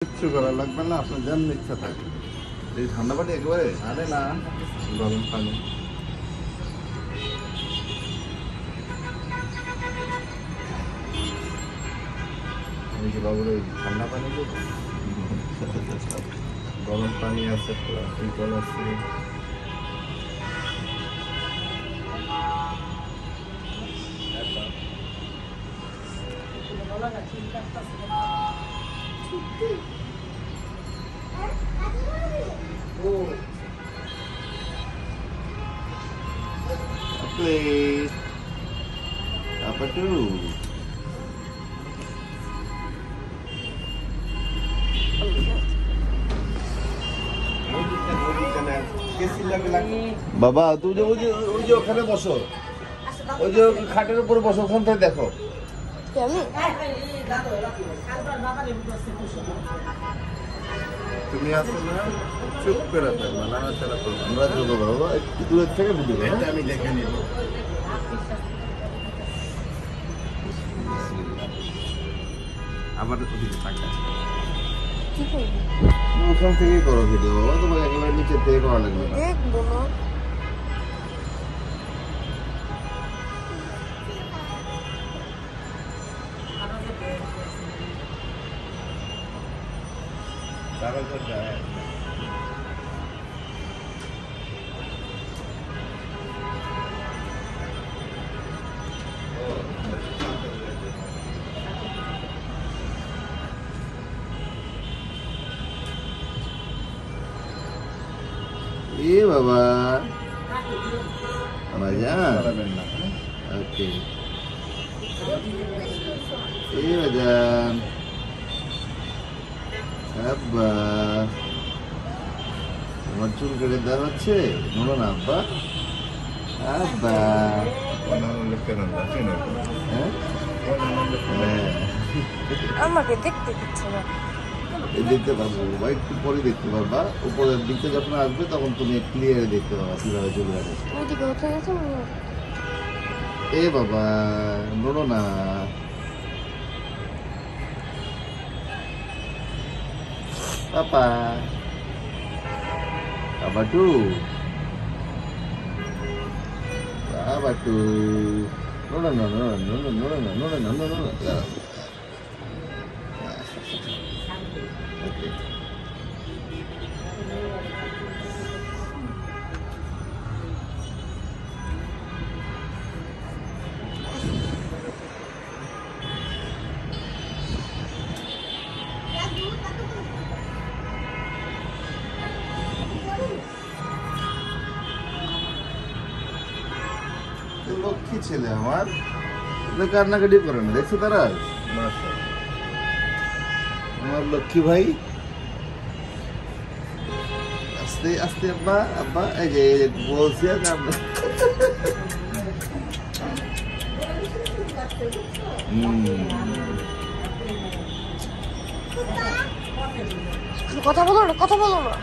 কিচ্ছু করা লাগবে না, আপনার যেমন ইচ্ছা থাকে। এই ঠান্ডা পানি একেবারে আরে না, গরম পানি। এই যে বাবুর ওই ঠান্ডা পানি দেবো, গরম পানি আছে, টিকল আছে। Please, apa tuh? বাবা তুমি যে ওই যে ওখানে বসো, ওই যে খাটের উপরে বসো, ওখান থেকে দেখো। তুমি আসো না, চুপ করে থাকবে, নাড়াচাড়া করবে। আমরা যাবো বাবা, একটু দূরের থেকে ভিডিও আমি দেখে নিব। আবার ওখান থেকেই করো ভিডিও বাবা, তোমাকে একেবারে নিচে থেকে করা লাগবে না। দেখবো না। Iya baba, aja. Oke. Iya Jan. Abba. তোমার চুল কেটে দেওয়া হচ্ছে, বলো না আব্বা। আব্বা। আমাকে দেখতে দিচ্ছে না। দেখতে পারবো বা একটু পরে দেখতে পারবা, উপরের দিকটা যখন আসবে তখন তুমি ক্লিয়ার দেখতে পাবা কিভাবে চলে আসে। ওইদিকে উঠে গেছে। এ বাবা নড়ো না, পাপা বাবাটু, বাবাটু, নড়ো না, নড়ো না, নড়ো না, নড়ো না, নড়ো না। লক্ষ্মী ছেলে আমার, কান্নাকাটি করে না, দেখছো তারা আমার লক্ষ্মী ভাই। আস্তে আস্তে আব্বা, আব্বা এই যে বলছি কথা বলো না, কথা বলো না।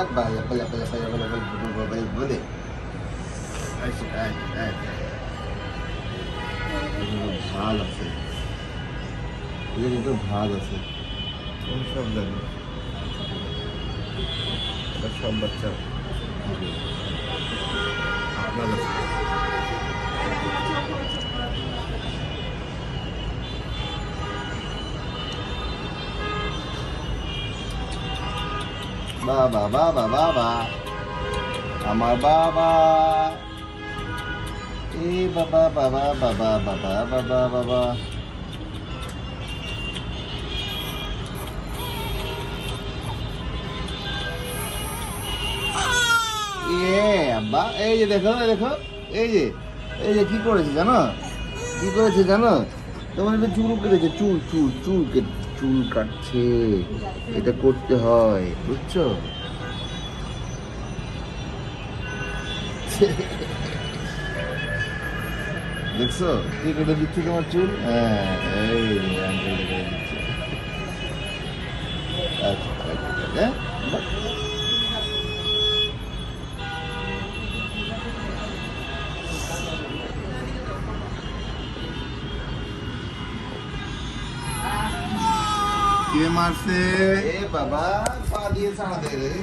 Apa boleh. ভাল আছে, কিন্তু ভাল আছে সব জানি, সব বাচ্চা আপনার আছে। বাবা বাবা বাবা আমার বাবা, এ বাবা বাবা বাবা বাবা বাবা বাবা। আব্বা এই যে দেখো দেখো, এই যে কি করেছে জানো, কি করেছে জানো, তোমার একটা চুল কেটেছে, চুল চুল চুল চুল কাটছে, এটা করতে হয় বুঝছো। দেখছো কি কেটে দিচ্ছে তোমার চুল, হ্যাঁ এই আঙ্কেল কেটে দিচ্ছে। আচ্ছা হ্যাঁ কে মারছে? এ বাবা, পা দিয়ে চাড়া দে রে।